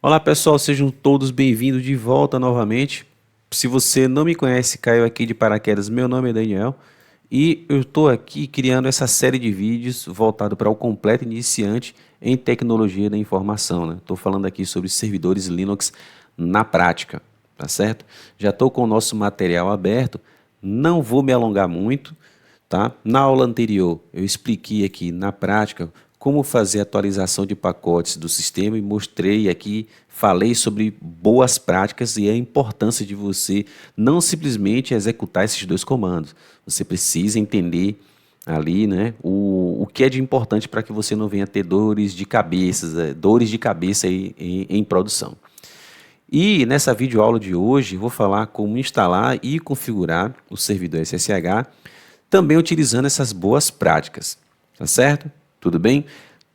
Olá pessoal, sejam todos bem-vindos de volta novamente. Se você não me conhece, caiu aqui de paraquedas, meu nome é Daniel e eu estou aqui criando essa série de vídeos voltado para o completo iniciante em tecnologia da informação, né? Estou falando aqui sobre servidores Linux na prática, tá certo? Já estou com o nosso material aberto, não vou me alongar muito, tá? Na aula anterior eu expliquei aqui na prática como fazer a atualização de pacotes do sistema e mostrei aqui, falei sobre boas práticas e a importância de você não simplesmente executar esses dois comandos. Você precisa entender ali, né, o que é de importante para que você não venha ter dores de cabeça aí em produção. E nessa videoaula de hoje vou falar como instalar e configurar o servidor SSH, também utilizando essas boas práticas, tá certo? Tudo bem?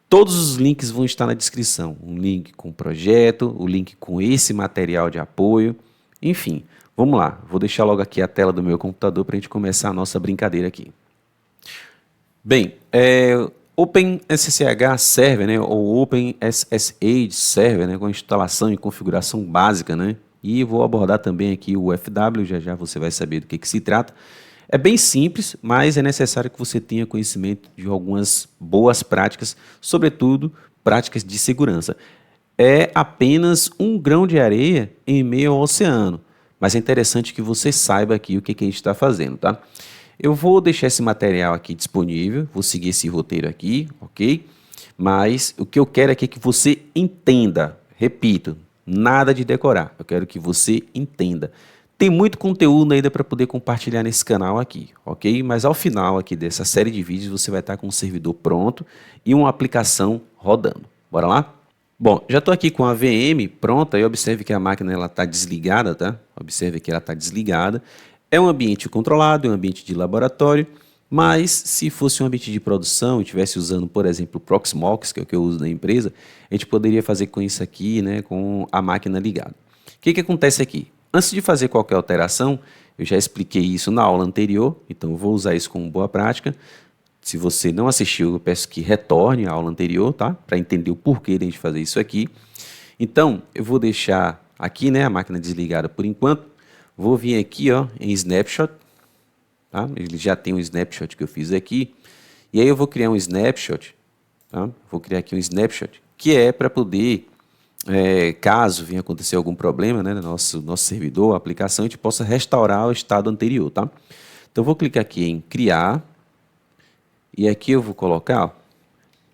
Todos os links vão estar na descrição, um link com o projeto, o link com esse material de apoio, enfim, vamos lá, vou deixar logo aqui a tela do meu computador para a gente começar a nossa brincadeira aqui. Bem, OpenSSH Server, né, ou OpenSSH Server, né, com instalação e configuração básica, né, e vou abordar também aqui o FW, já já você vai saber do que se trata. É bem simples, mas é necessário que você tenha conhecimento de algumas boas práticas, sobretudo práticas de segurança. É apenas um grão de areia em meio ao oceano, mas é interessante que você saiba aqui o que a gente está fazendo, tá? Eu vou deixar esse material aqui disponível, vou seguir esse roteiro aqui, ok? Mas o que eu quero aqui é que você entenda, repito, nada de decorar, eu quero que você entenda. Tem muito conteúdo ainda para poder compartilhar nesse canal aqui, ok? Mas ao final aqui dessa série de vídeos você vai estar com um servidor pronto e uma aplicação rodando. Bora lá? Bom, já estou aqui com a VM pronta e observe que a máquina está desligada, tá? Observe que ela está desligada. É um ambiente controlado, é um ambiente de laboratório, mas se fosse um ambiente de produção e estivesse usando, por exemplo, o Proxmox, que é o que eu uso na empresa, a gente poderia fazer com isso aqui, né, com a máquina ligada. O que acontece aqui? Antes de fazer qualquer alteração, eu já expliquei isso na aula anterior, então eu vou usar isso como boa prática. Se você não assistiu, eu peço que retorne à aula anterior, tá? Para entender o porquê de a gente fazer isso aqui. Então, eu vou deixar aqui, né, a máquina desligada por enquanto. Vou vir aqui, ó, em Snapshot, tá? Ele já tem um snapshot que eu fiz aqui. E aí eu vou criar um snapshot, tá? Vou criar aqui um snapshot, que é para poder, caso venha acontecer algum problema, né, no nosso servidor, aplicação, a gente possa restaurar o estado anterior, tá? Então, eu vou clicar aqui em criar. E aqui eu vou colocar, ó,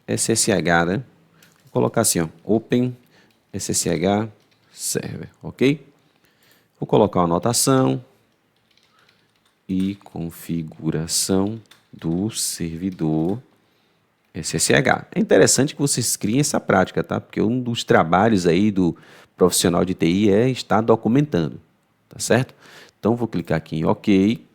SSH, né? Vou colocar assim, ó, Open SSH Server, ok? Vou colocar uma anotação e configuração do servidor SSH. É interessante que vocês criem essa prática, tá? Porque um dos trabalhos aí do profissional de TI é estar documentando, tá certo? Então, vou clicar aqui em OK.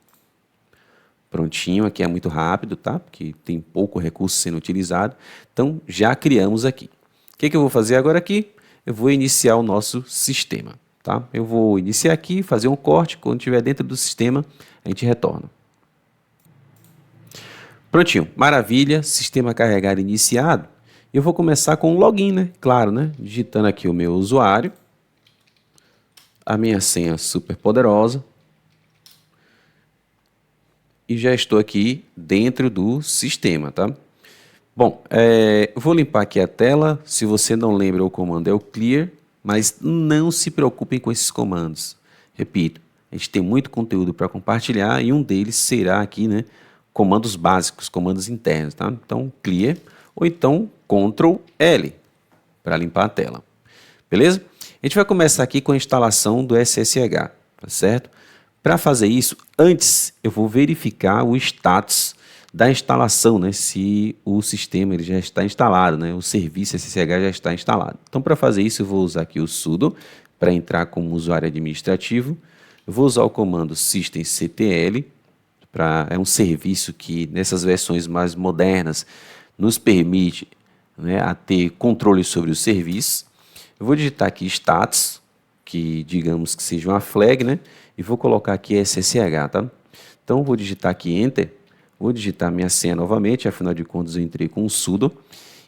Prontinho, aqui é muito rápido, tá? Porque tem pouco recurso sendo utilizado. Então, já criamos aqui. O que eu vou fazer agora aqui? Eu vou iniciar o nosso sistema, tá? Eu vou iniciar aqui, fazer um corte. Quando estiver dentro do sistema, a gente retorna. Prontinho, maravilha, sistema carregado iniciado. Eu vou começar com o login, né? Claro, né? Digitando aqui o meu usuário, a minha senha super poderosa. E já estou aqui dentro do sistema, tá? Bom, vou limpar aqui a tela. Se você não lembra, o comando é o clear, mas não se preocupem com esses comandos. Repito, a gente tem muito conteúdo para compartilhar e um deles será aqui, né, comandos básicos, comandos internos, tá? Então, clear ou então Ctrl L para limpar a tela. Beleza? A gente vai começar aqui com a instalação do SSH, tá certo? Para fazer isso, antes eu vou verificar o status da instalação, né? Se o sistema ele já está instalado, né? O serviço SSH já está instalado. Então, para fazer isso, eu vou usar aqui o sudo para entrar como usuário administrativo. Eu vou usar o comando systemctl, é um serviço que nessas versões mais modernas nos permite, né, a ter controle sobre o serviço. Eu vou digitar aqui status, que digamos que seja uma flag, né? E vou colocar aqui SSH, tá? Então, vou digitar aqui Enter, vou digitar minha senha novamente, afinal de contas eu entrei com um sudo,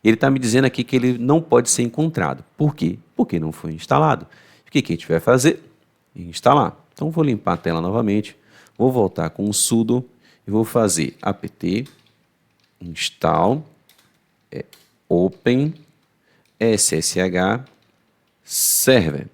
Ele está me dizendo aqui que ele não pode ser encontrado. Por quê? Porque não foi instalado. O que a gente vai fazer? Instalar. Então, vou limpar a tela novamente, vou voltar com o sudo e vou fazer apt install open ssh server.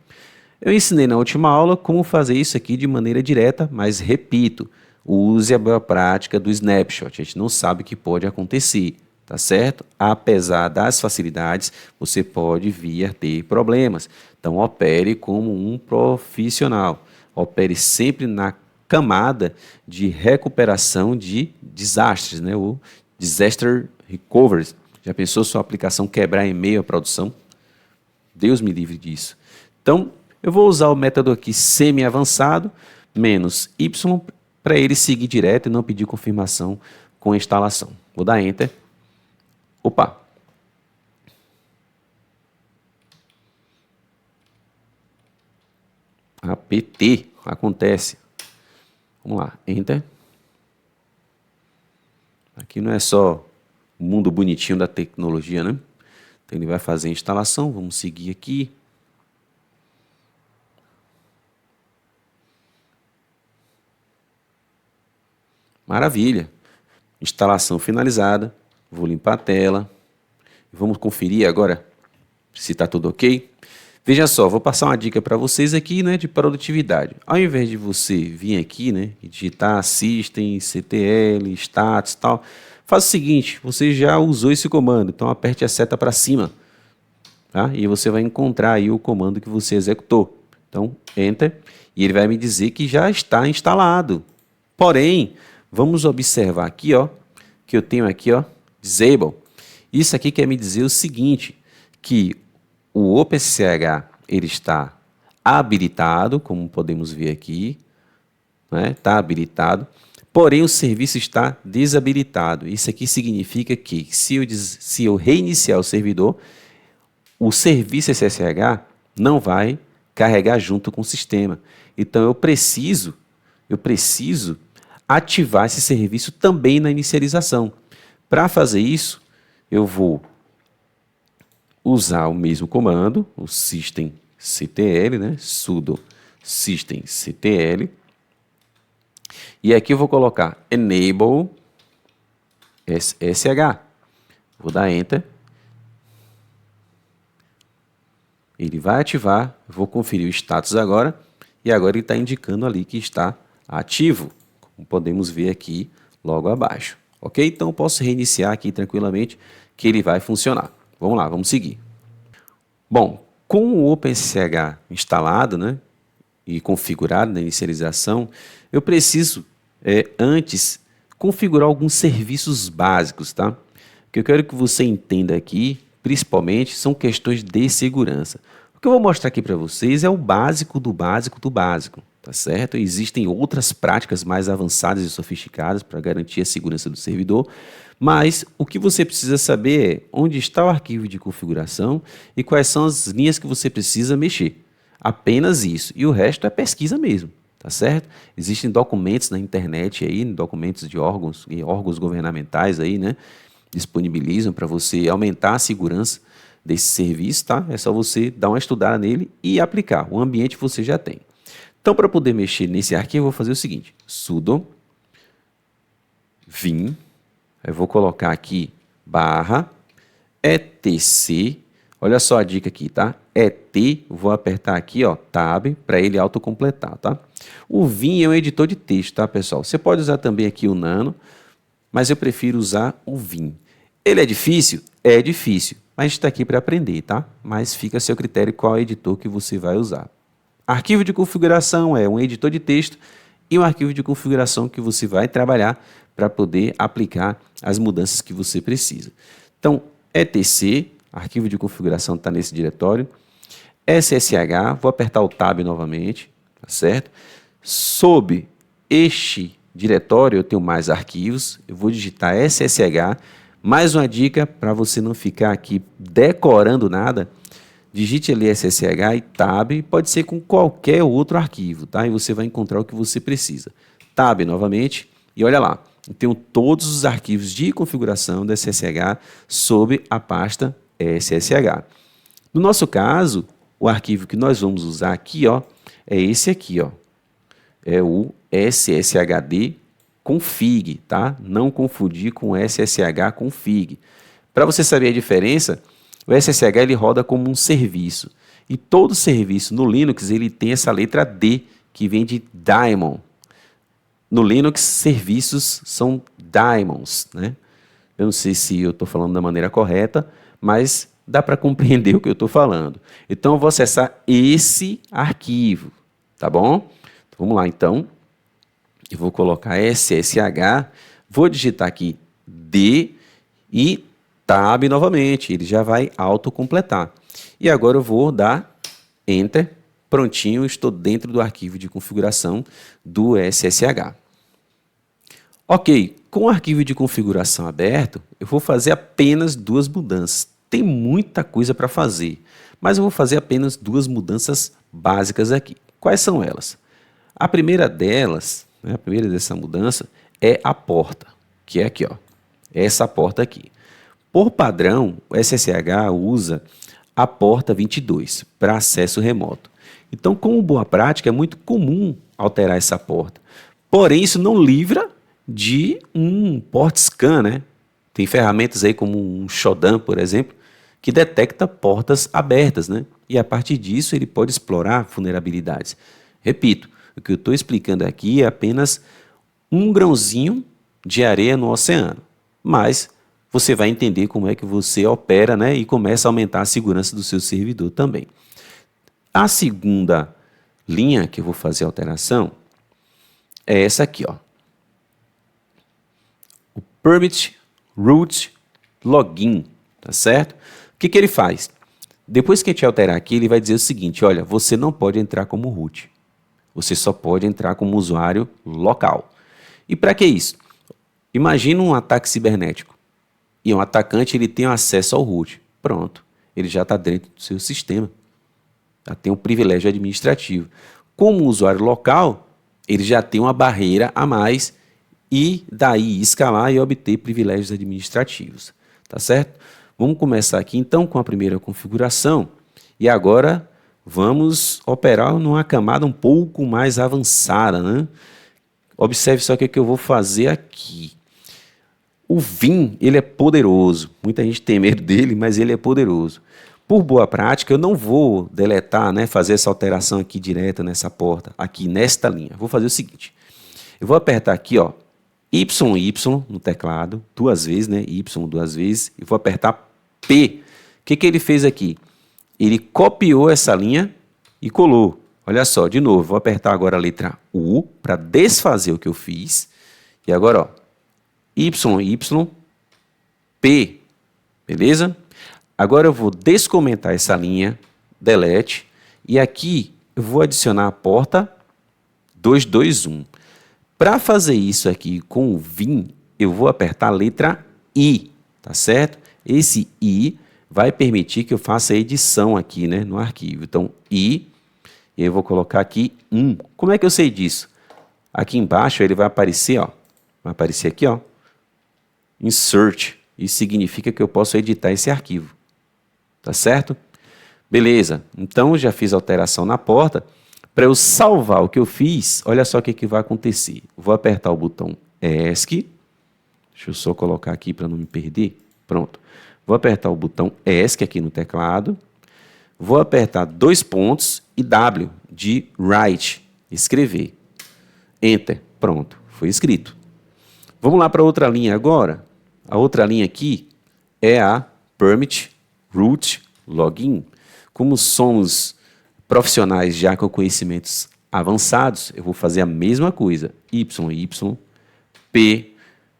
Eu ensinei na última aula como fazer isso aqui de maneira direta, mas repito, use a boa prática do snapshot. A gente não sabe o que pode acontecer, tá certo? Apesar das facilidades, você pode vir a ter problemas. Então, opere como um profissional. Opere sempre na camada de recuperação de desastres, né? O Disaster Recovery. Já pensou sua aplicação quebrar em meio à produção? Deus me livre disso. Então, eu vou usar o método aqui semi-avançado, menos Y, para ele seguir direto e não pedir confirmação com a instalação. Vou dar Enter. Opa! apt acontece. Vamos lá, Enter. Aqui não é só o mundo bonitinho da tecnologia, né? Então ele vai fazer a instalação, vamos seguir aqui. Maravilha. Instalação finalizada. Vou limpar a tela. Vamos conferir agora se está tudo ok. Veja só, vou passar uma dica para vocês aqui, né, de produtividade. Ao invés de você vir aqui, né, e digitar System, CTL, Status e tal, faz o seguinte, você já usou esse comando, então aperte a seta para cima, tá? E você vai encontrar aí o comando que você executou. Então, Enter, e ele vai me dizer que já está instalado. Porém, vamos observar aqui, ó, que eu tenho aqui, ó, Disable. Isso aqui quer me dizer o seguinte, que o OpenSSH ele está habilitado, como podemos ver aqui, né? Está habilitado, porém o serviço está desabilitado. Isso aqui significa que se eu reiniciar o servidor, o serviço SSH não vai carregar junto com o sistema. Então eu preciso ativar esse serviço também na inicialização. Para fazer isso, eu vou usar o mesmo comando, o systemctl, né? Sudo systemctl. E aqui eu vou colocar enable ssh. Vou dar Enter. Ele vai ativar, vou conferir o status agora, e agora ele está indicando ali que está ativo, como podemos ver aqui logo abaixo. Ok? Então eu posso reiniciar aqui tranquilamente, que ele vai funcionar. Vamos lá, vamos seguir. Bom, com o OpenSSH instalado, né, e configurado na inicialização, eu preciso, antes, configurar alguns serviços básicos, tá? O que eu quero que você entenda aqui, principalmente, são questões de segurança. O que eu vou mostrar aqui para vocês é o básico do básico do básico, tá certo? Existem outras práticas mais avançadas e sofisticadas para garantir a segurança do servidor, mas o que você precisa saber é onde está o arquivo de configuração e quais são as linhas que você precisa mexer. Apenas isso. E o resto é pesquisa mesmo, tá certo? Existem documentos na internet aí, documentos de órgãos e órgãos governamentais aí, né? Disponibilizam para você aumentar a segurança desse serviço, tá? É só você dar uma estudada nele e aplicar. O ambiente você já tem. Então, para poder mexer nesse arquivo, eu vou fazer o seguinte: sudo vim, eu vou colocar aqui /etc. Olha só a dica aqui, tá? vou apertar aqui, ó, tab, para ele autocompletar, tá? O Vim é um editor de texto, tá, pessoal? Você pode usar também aqui o Nano, mas eu prefiro usar o Vim. Ele é difícil? É difícil, mas a gente está aqui para aprender, tá? Mas fica a seu critério qual editor que você vai usar. Arquivo de configuração é um editor de texto e um arquivo de configuração que você vai trabalhar para poder aplicar as mudanças que você precisa. Então, etc, arquivo de configuração está nesse diretório. SSH, vou apertar o Tab novamente, tá certo? Sob este diretório eu tenho mais arquivos, eu vou digitar SSH. Mais uma dica para você não ficar aqui decorando nada, digite ali SSH e Tab, pode ser com qualquer outro arquivo, tá? E você vai encontrar o que você precisa. Tab novamente, e olha lá, Eu tenho todos os arquivos de configuração da SSH sob a pasta SSH. No nosso caso, o arquivo que nós vamos usar aqui, ó, é esse aqui, ó. É o sshd config, tá? Não confundir com ssh config. Para você saber a diferença, o SSH ele roda como um serviço. E todo serviço no Linux ele tem essa letra D, que vem de daemon. No Linux, serviços são daemons, né? Eu não sei se eu estou falando da maneira correta, mas dá para compreender o que eu estou falando. Então, eu vou acessar esse arquivo, tá bom? Então, vamos lá, então. Eu vou colocar SSH, vou digitar aqui D e Tab novamente. Ele já vai autocompletar. E agora eu vou dar Enter. Prontinho, estou dentro do arquivo de configuração do SSH. Ok, com o arquivo de configuração aberto, eu vou fazer apenas duas mudanças. Tem muita coisa para fazer, mas eu vou fazer apenas duas mudanças básicas aqui. Quais são elas? A primeira delas, né, a primeira dessa mudança, é a porta, que é aqui, ó, essa porta aqui. Por padrão, o SSH usa a porta 22 para acesso remoto. Então, como boa prática, é muito comum alterar essa porta. Porém, isso não livra de um port scan, né? Tem ferramentas aí como um Shodan, por exemplo, que detecta portas abertas, né? E a partir disso ele pode explorar vulnerabilidades. Repito, o que eu estou explicando aqui é apenas um grãozinho de areia no oceano. Mas você vai entender como é que você opera, né? E começa a aumentar a segurança do seu servidor também. A segunda linha que eu vou fazer alteração é essa aqui, ó. O Permit Root Login, tá certo? O que ele faz? Depois que a gente alterar aqui, ele vai dizer o seguinte, olha, você não pode entrar como root. Você só pode entrar como usuário local. E para que isso? Imagina um ataque cibernético. E um atacante ele tem acesso ao root. Pronto, ele já está dentro do seu sistema. Já tem um privilégio administrativo. Como usuário local, ele já tem uma barreira a mais e daí escalar e obter privilégios administrativos. Tá certo? Vamos começar aqui então com a primeira configuração e agora vamos operar numa camada um pouco mais avançada, né? Observe só o que eu vou fazer aqui. O Vim, ele é poderoso. Muita gente tem medo dele, mas ele é poderoso. Por boa prática, eu não vou deletar, né, fazer essa alteração aqui direta nessa porta, aqui nesta linha. Vou fazer o seguinte, eu vou apertar aqui, ó, YY no teclado, duas vezes, né, Y duas vezes, e vou apertar P. O que ele fez aqui? Ele copiou essa linha e colou. Olha só, de novo, vou apertar agora a letra U para desfazer o que eu fiz. E agora, ó, YY, P, beleza? Agora eu vou descomentar essa linha, delete, e aqui eu vou adicionar a porta 221. Para fazer isso aqui com o Vim, eu vou apertar a letra I, tá certo? Esse I vai permitir que eu faça a edição aqui, né, no arquivo. Então, I, e eu vou colocar aqui 1. Como é que eu sei disso? Aqui embaixo ele vai aparecer, ó, vai aparecer aqui, ó, Insert. Isso significa que eu posso editar esse arquivo. Tá certo? Beleza. Então, já fiz a alteração na porta. Para eu salvar o que eu fiz, olha só o que vai acontecer. Vou apertar o botão ESC. Deixa eu só colocar aqui para não me perder. Pronto. Vou apertar o botão ESC aqui no teclado. Vou apertar 2 pontos e W de Write. Escrever. Enter. Pronto. Foi escrito. Vamos lá para outra linha agora. A outra linha aqui é a Permit Root Login. Como somos profissionais já com conhecimentos avançados, eu vou fazer a mesma coisa. YY, P,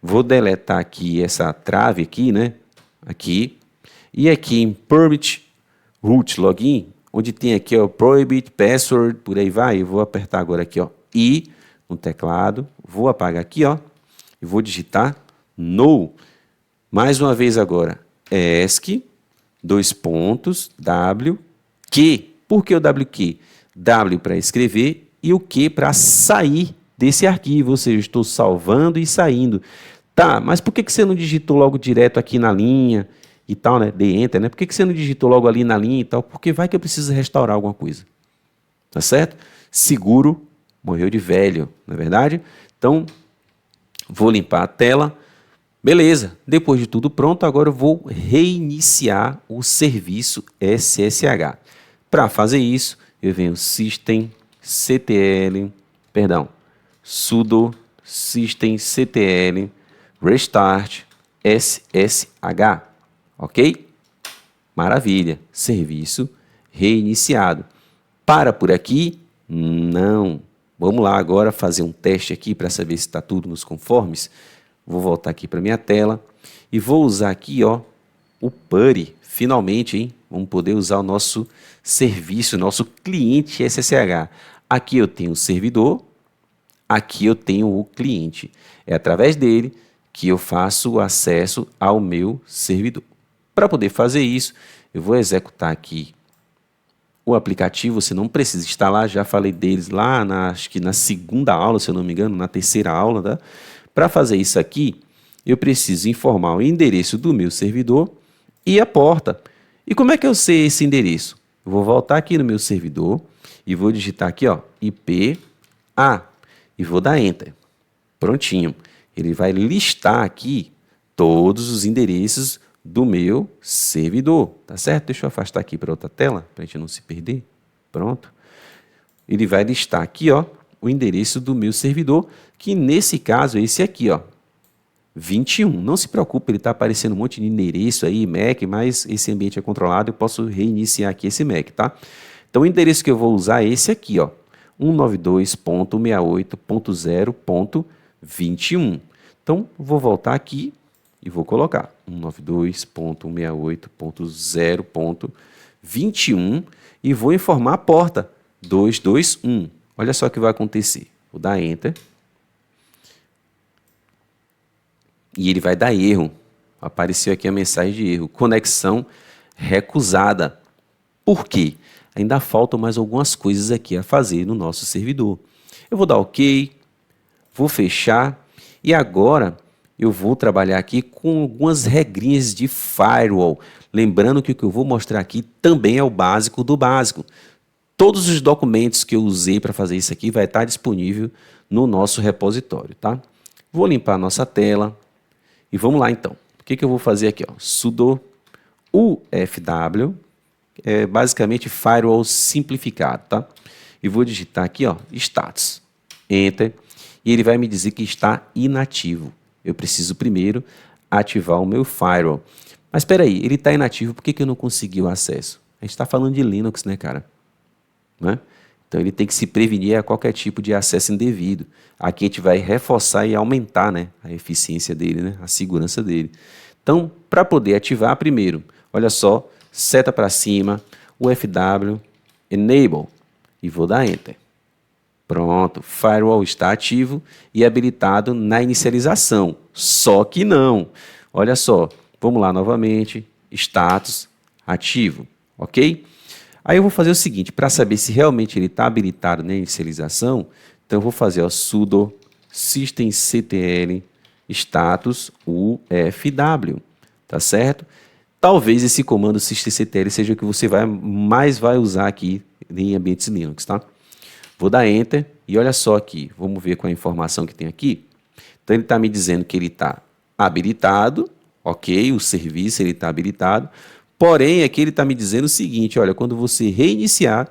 vou deletar aqui essa trave aqui, né? Aqui. E aqui em Permit Root Login, onde tem aqui o Prohibit Password, por aí vai, eu vou apertar agora aqui, ó, I no teclado, vou apagar aqui, ó, e vou digitar No. Mais uma vez agora, ESC, 2 pontos, W, Q. Por que o WQ? W para escrever e o Q para sair desse arquivo, ou seja, estou salvando e saindo. Tá, mas por que que você não digitou logo direto aqui na linha e tal, né? Dei enter, né? Por que que você não digitou logo ali na linha e tal? Porque vai que eu preciso restaurar alguma coisa. Tá certo? Seguro morreu de velho, não é verdade? Então, vou limpar a tela. Beleza, depois de tudo pronto, agora eu vou reiniciar o serviço SSH. Para fazer isso, eu venho sudo systemctl restart SSH, ok? Maravilha, serviço reiniciado. Para por aqui? Não. Vamos lá agora fazer um teste aqui para saber se está tudo nos conformes. Vou voltar aqui para minha tela e vou usar aqui, ó, o PuTTY. Finalmente, hein? Vamos poder usar o nosso serviço, nosso cliente SSH. Aqui eu tenho o servidor, aqui eu tenho o cliente. É através dele que eu faço o acesso ao meu servidor. Para poder fazer isso, eu vou executar aqui o aplicativo. Você não precisa instalar, já falei deles lá, acho que na segunda aula, se eu não me engano, na terceira aula, tá? Para fazer isso aqui, eu preciso informar o endereço do meu servidor e a porta. E como é que eu sei esse endereço? Eu vou voltar aqui no meu servidor e vou digitar aqui, ó, IPA e vou dar Enter. Prontinho. Ele vai listar aqui todos os endereços do meu servidor, tá certo? Deixa eu afastar aqui para outra tela, para a gente não se perder. Pronto. Ele vai listar aqui, ó, o endereço do meu servidor, que nesse caso é esse aqui, ó, 21. Não se preocupe, ele está aparecendo um monte de endereço aí, MAC, mas esse ambiente é controlado, eu posso reiniciar aqui esse MAC, tá? Então o endereço que eu vou usar é esse aqui, ó, 192.168.0.21. Então vou voltar aqui e vou colocar 192.168.0.21 e vou informar a porta 221. Olha só o que vai acontecer. Vou dar Enter. E ele vai dar erro. Apareceu aqui a mensagem de erro. Conexão recusada. Por quê? Ainda faltam mais algumas coisas aqui a fazer no nosso servidor. Eu vou dar OK, vou fechar e agora eu vou trabalhar aqui com algumas regrinhas de firewall. Lembrando que o que eu vou mostrar aqui também é o básico do básico. Todos os documentos que eu usei para fazer isso aqui vai estar disponível no nosso repositório, tá? Vou limpar a nossa tela e vamos lá então. O que eu vou fazer aqui? Ó? Sudo UFW, é basicamente firewall simplificado, tá? E vou digitar aqui, ó, status, enter, e ele vai me dizer que está inativo. Eu preciso primeiro ativar o meu firewall. Mas espera aí, ele está inativo, por que eu não consegui o acesso? A gente está falando de Linux, né, cara? Né? Então ele tem que se prevenir a qualquer tipo de acesso indevido. Aqui a gente vai reforçar e aumentar, né, a eficiência dele, né, a segurança dele. Então, para poder ativar, primeiro, olha só, seta para cima, UFW, Enable, e vou dar Enter. Pronto, firewall está ativo e habilitado na inicialização, só que não. Olha só, vamos lá novamente, status ativo, ok? Aí eu vou fazer o seguinte, para saber se realmente ele está habilitado na inicialização, então eu vou fazer o sudo systemctl status UFW, tá certo? Talvez esse comando systemctl seja o que você mais vai usar aqui em ambientes Linux, tá? Vou dar Enter e olha só aqui, vamos ver com a informação que tem aqui. Então ele está me dizendo que ele está habilitado, ok, o serviço ele está habilitado, porém aqui ele está me dizendo o seguinte, olha, quando você reiniciar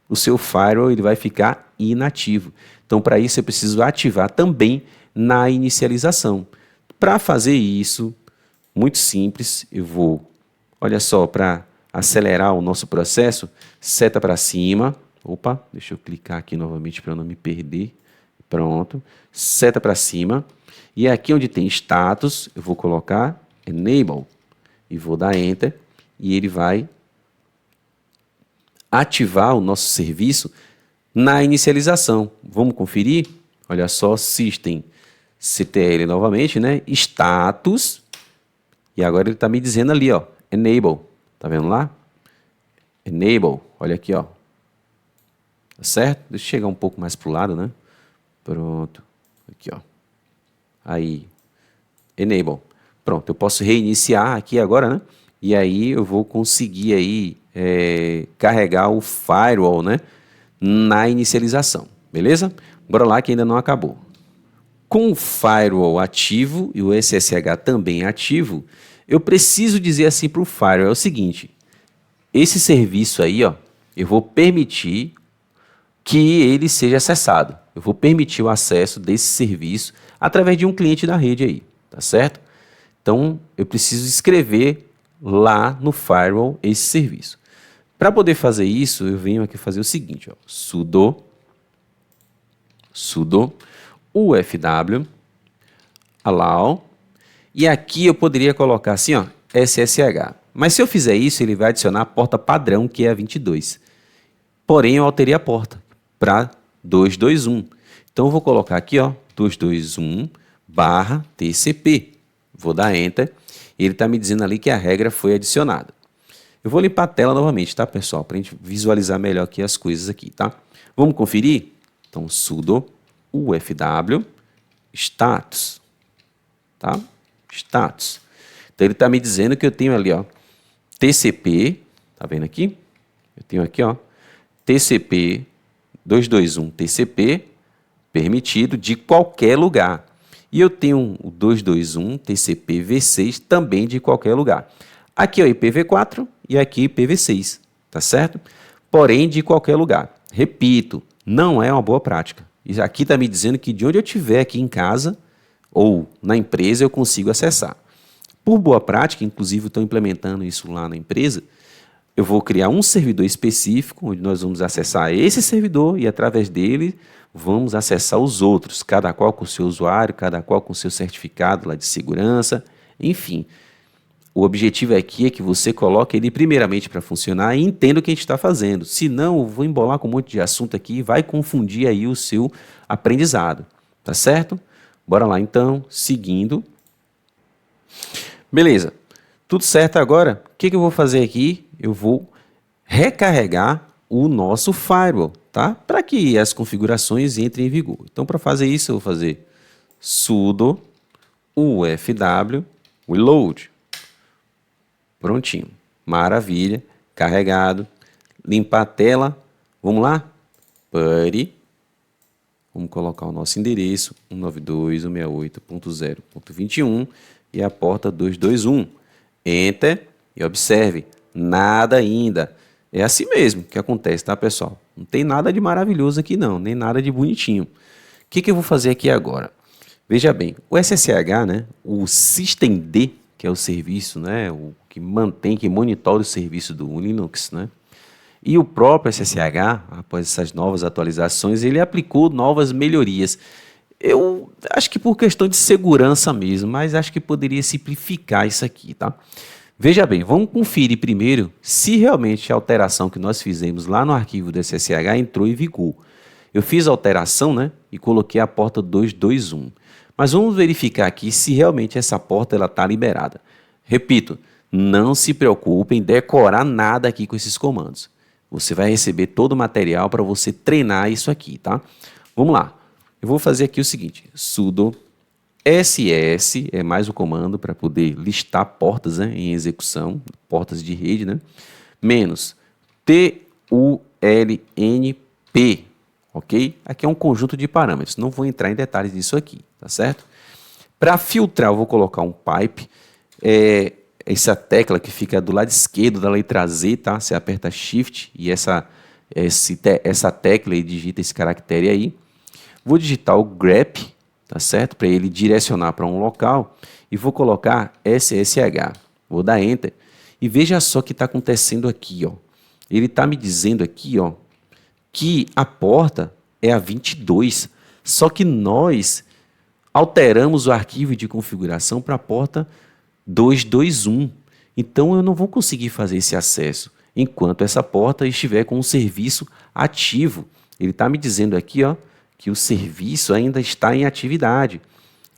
o seu firewall, ele vai ficar inativo. Então para isso eu preciso ativar também na inicialização. Para fazer isso, muito simples, eu vou, olha só, para acelerar o nosso processo, seta para cima. Opa, deixa eu clicar aqui novamente para não me perder. Pronto. Seta para cima. E aqui onde tem status, eu vou colocar Enable. E vou dar Enter. E ele vai ativar o nosso serviço na inicialização. Vamos conferir? Olha só, systemctl novamente, né? Status. E agora ele está me dizendo ali, ó, Enable. Tá vendo lá? Enable. Olha aqui, ó. Tá certo? Deixa eu chegar um pouco mais para o lado, né? Pronto. Aqui, ó. Aí. Enable. Pronto, eu posso reiniciar aqui agora, né? E aí eu vou conseguir aí carregar o firewall, né? Na inicialização, beleza? Bora lá que ainda não acabou. Com o firewall ativo e o SSH também ativo, eu preciso dizer assim para o firewall, é o seguinte, esse serviço aí, ó, eu vou permitir que ele seja acessado. Eu vou permitir o acesso desse serviço através de um cliente da rede aí, tá certo? Então, eu preciso escrever lá no firewall esse serviço. Para poder fazer isso, eu venho aqui fazer o seguinte, ó, sudo ufw allow, e aqui eu poderia colocar assim, ó, SSH. Mas se eu fizer isso, ele vai adicionar a porta padrão, que é a 22. Porém, eu alterei a porta para 221. Então, eu vou colocar aqui, ó, 221/TCP. Vou dar Enter. E ele está me dizendo ali que a regra foi adicionada. Eu vou limpar a tela novamente, tá, pessoal? Para a gente visualizar melhor aqui as coisas aqui, tá? Vamos conferir? Então, sudo ufw status, tá? Status. Então, ele está me dizendo que eu tenho ali, ó, TCP, tá vendo aqui? Eu tenho aqui, ó, TCP 221 TCP permitido de qualquer lugar. E eu tenho o 221 TCP V6 também de qualquer lugar. Aqui é o IPv4 e aqui IPv6, tá certo? Porém, de qualquer lugar. Repito, não é uma boa prática. E aqui está me dizendo que de onde eu estiver aqui em casa ou na empresa eu consigo acessar. Por boa prática, inclusive estou implementando isso lá na empresa, eu vou criar um servidor específico, onde nós vamos acessar esse servidor e através dele vamos acessar os outros, cada qual com o seu usuário, cada qual com o seu certificado lá de segurança, enfim. O objetivo aqui é que você coloque ele primeiramente para funcionar e entenda o que a gente está fazendo. Senão, eu vou embolar com um monte de assunto aqui e vai confundir aí o seu aprendizado. Tá certo? Bora lá então, seguindo. Beleza. Tudo certo agora? O que eu vou fazer aqui? Eu vou recarregar o nosso firewall, tá? Para que as configurações entrem em vigor. Então, para fazer isso, eu vou fazer sudo ufw reload. Prontinho. Maravilha. Carregado. Limpar a tela. Vamos lá? Pare. Vamos colocar o nosso endereço 192.168.0.21 e a porta 221. Enter e observe. Nada ainda. É assim mesmo que acontece, tá, pessoal? Não tem nada de maravilhoso aqui não, nem nada de bonitinho. O que eu vou fazer aqui agora? Veja bem, o SSH, né, o systemd, que é o serviço, né, o que mantém, que monitora o serviço do Linux, né, e o próprio SSH, após essas novas atualizações, ele aplicou novas melhorias. Eu acho que por questão de segurança mesmo, mas acho que poderia simplificar isso aqui, tá? Veja bem, vamos conferir primeiro se realmente a alteração que nós fizemos lá no arquivo do SSH entrou em vigor. Eu fiz a alteração, né, e coloquei a porta 221. Mas vamos verificar aqui se realmente essa porta está liberada. Repito, não se preocupe em decorar nada aqui com esses comandos. Você vai receber todo o material para você treinar isso aqui, tá? Vamos lá. Eu vou fazer aqui o seguinte, sudo ss, é mais o comando para poder listar portas, né, em execução, portas de rede, né? Menos tulnp, ok? Aqui é um conjunto de parâmetros, não vou entrar em detalhes disso aqui, tá certo? Para filtrar, eu vou colocar um pipe, essa tecla que fica do lado esquerdo da letra Z, tá? Você aperta Shift e essa tecla e digita esse caractere aí. Vou digitar o grep, tá certo? Para ele direcionar para um local e vou colocar SSH. Vou dar Enter e veja só o que está acontecendo aqui, ó. Ele está me dizendo aqui, ó, que a porta é a 22, só que nós alteramos o arquivo de configuração para a porta 221. Então eu não vou conseguir fazer esse acesso enquanto essa porta estiver com o serviço ativo. Ele está me dizendo aqui, ó, que o serviço ainda está em atividade.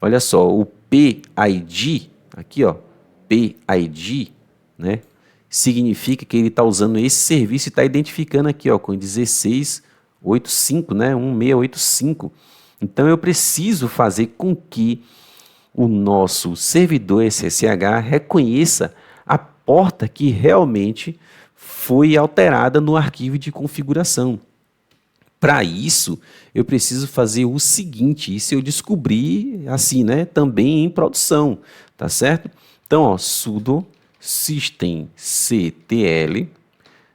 Olha só, o PID, aqui, ó, PID, né, significa que ele está usando esse serviço e está identificando aqui, ó, com 1685, né, 1685. Então eu preciso fazer com que o nosso servidor SSH reconheça a porta que realmente foi alterada no arquivo de configuração. Para isso, eu preciso fazer o seguinte, isso eu descobri assim, né, também em produção, tá certo? Então, ó, sudo systemctl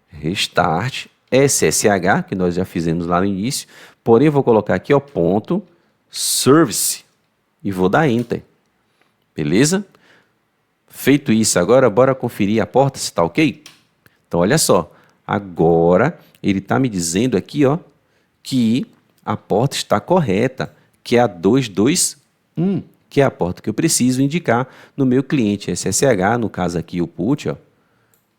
restart ssh, que nós já fizemos lá no início, porém vou colocar aqui, ó, ponto service e vou dar enter. Beleza? Feito isso agora, bora conferir a porta se está ok? Então, olha só, agora ele está me dizendo aqui, ó, que a porta está correta, que é a 221, que é a porta que eu preciso indicar no meu cliente SSH, no caso aqui o put, ó,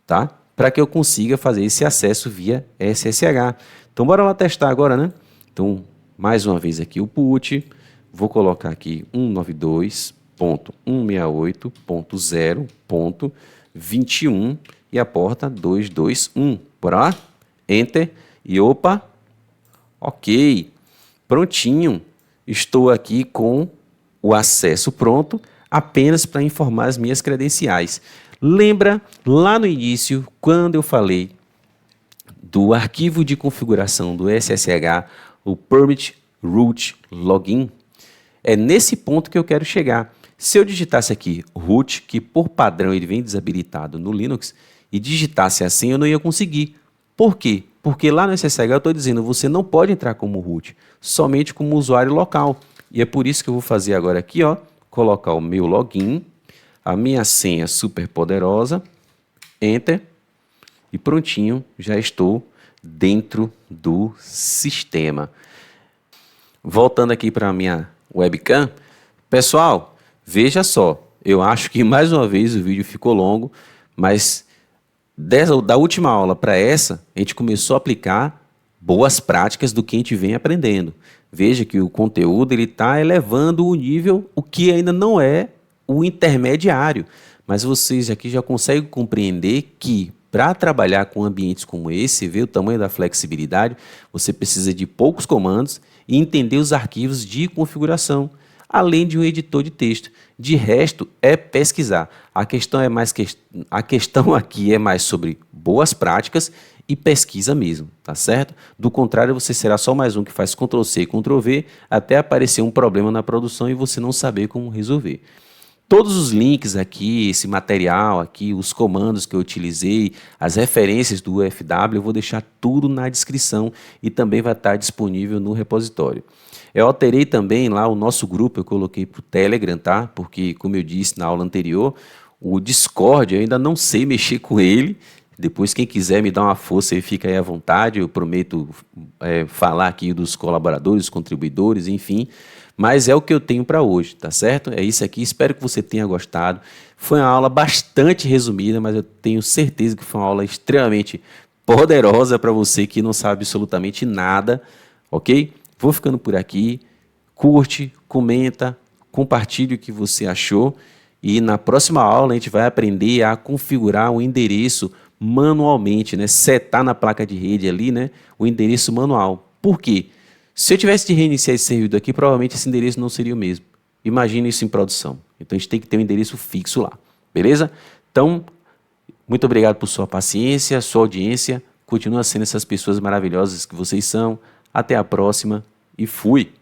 tá? Para que eu consiga fazer esse acesso via SSH. Então, bora lá testar agora, né? Então, mais uma vez aqui o put, vou colocar aqui 192.168.0.21 e a porta 221. Bora lá? Enter e opa, ok, prontinho. Estou aqui com o acesso pronto apenas para informar as minhas credenciais. Lembra lá no início, quando eu falei do arquivo de configuração do SSH, o Permit Root Login? É nesse ponto que eu quero chegar. Se eu digitasse aqui root, que por padrão ele vem desabilitado no Linux, e digitasse assim, eu não ia conseguir. Por quê? Porque lá no SSH eu estou dizendo, você não pode entrar como root, somente como usuário local. E é por isso que eu vou fazer agora aqui, ó, colocar o meu login, a minha senha super poderosa, enter, e prontinho, já estou dentro do sistema. Voltando aqui para a minha webcam, pessoal, veja só, eu acho que mais uma vez o vídeo ficou longo, mas da última aula para essa, a gente começou a aplicar boas práticas do que a gente vem aprendendo. Veja que o conteúdo ele está elevando o nível, o que ainda não é o intermediário, mas vocês aqui já conseguem compreender que para trabalhar com ambientes como esse, ver o tamanho da flexibilidade, você precisa de poucos comandos e entender os arquivos de configuração, além de um editor de texto. De resto, é pesquisar. A questão aqui é mais sobre boas práticas e pesquisa mesmo, tá certo? Do contrário, você será só mais um que faz Ctrl+C e Ctrl+V até aparecer um problema na produção e você não saber como resolver. Todos os links aqui, esse material aqui, os comandos que eu utilizei, as referências do UFW, eu vou deixar tudo na descrição e também vai estar disponível no repositório. Eu alterei também lá o nosso grupo, eu coloquei para o Telegram, tá? Porque, como eu disse na aula anterior, o Discord eu ainda não sei mexer com ele. Depois, quem quiser me dar uma força aí, fica aí à vontade. Eu prometo falar aqui dos colaboradores, contribuidores, enfim. Mas é o que eu tenho para hoje, tá certo? É isso aqui, espero que você tenha gostado. Foi uma aula bastante resumida, mas eu tenho certeza que foi uma aula extremamente poderosa para você que não sabe absolutamente nada, ok? Vou ficando por aqui, curte, comenta, compartilhe o que você achou e na próxima aula a gente vai aprender a configurar o endereço manualmente, né? Setar na placa de rede ali, né? O endereço manual. Por quê? Se eu tivesse de reiniciar esse servidor aqui, provavelmente esse endereço não seria o mesmo. Imagina isso em produção. Então a gente tem que ter um endereço fixo lá, beleza? Então, muito obrigado por sua paciência, sua audiência. Continua sendo essas pessoas maravilhosas que vocês são. Até a próxima e fui!